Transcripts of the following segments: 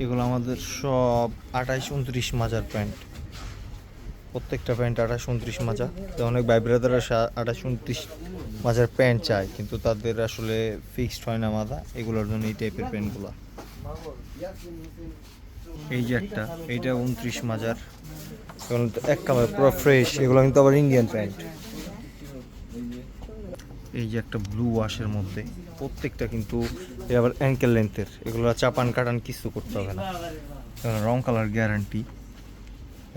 এগুলো আমাদের সব 28-29 মাজার প্যান্ট। প্রত্যেকটা প্যান্ট 28-29 মাজা। তো অনেক ভাই ব্রাদাররা 28-29 মাজার প্যান্ট চায়, কিন্তু তাদের আসলে ফিক্সড হয় না মাথা, এগুলোর জন্য এই টাইপের প্যান্টগুলো। এই যে একটা, এইটা 29 মাজার, এগুলো তো এক কালার পুরো ফ্রেশ। এগুলো কিন্তু আবার ইন্ডিয়ান প্যান্ট। এই যে একটা ব্লু ওয়াশের মধ্যে, প্রত্যেকটা কিন্তু আবার অ্যাঙ্কেল লেন্থের। এগুলো চাপান কাটান কিছু করতে হবে না, রং কালার গ্যারান্টি।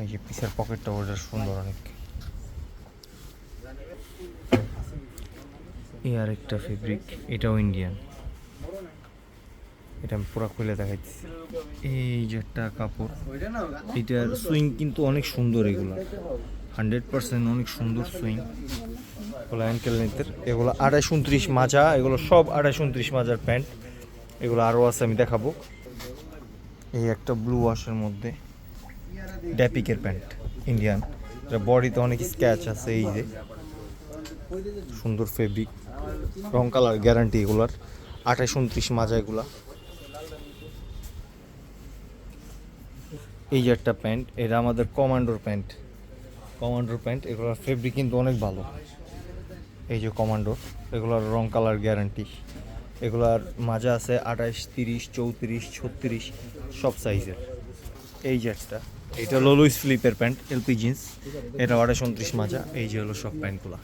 এই যে পিসের পকেটটা ওটা সুন্দর অনেক। এই আর একটা ফেব্রিক, এটাও ইন্ডিয়ান। এটা আমি পুরো খুলে দেখাইছি। এই যে একটা কাপড়, এটার সুইং কিন্তু অনেক সুন্দর। এগুলো 100% অনেক সুন্দর সুইং। এগুলো অ্যাঙ্কেল লেন্থের, এগুলো 28-29 মাজা। এগুলো সব 28-29 মাজার প্যান্ট। এগুলো আরও আছে, আমি দেখাবো। এই একটা ব্লু ওয়াশের মধ্যে ড্যাপিকের প্যান্ট ইন্ডিয়ান, এটা বডিতে অনেক স্ক্যাচ আছে। এই যে সুন্দর ফেব্রিক, রং কালার গ্যারান্টি। এগুলার 28-29 মাজা এগুলা। এই যে একটা প্যান্ট, এটা আমাদের কমান্ডোর প্যান্ট। এগুলোর ফেব্রিক কিন্তু অনেক ভালো। এই যে কমান্ডোর, এগুলোর রং কালার গ্যারান্টি। এগুলার মাজা আছে 28, 30, 34, 36 সব সাইজের। এই যে একটা, এটা হলো লুইস ফিলিপের প্যান্ট, এলপি জিন্স। এটা 28-29 মাজা। এই যে হলো সব প্যান্টগুলা।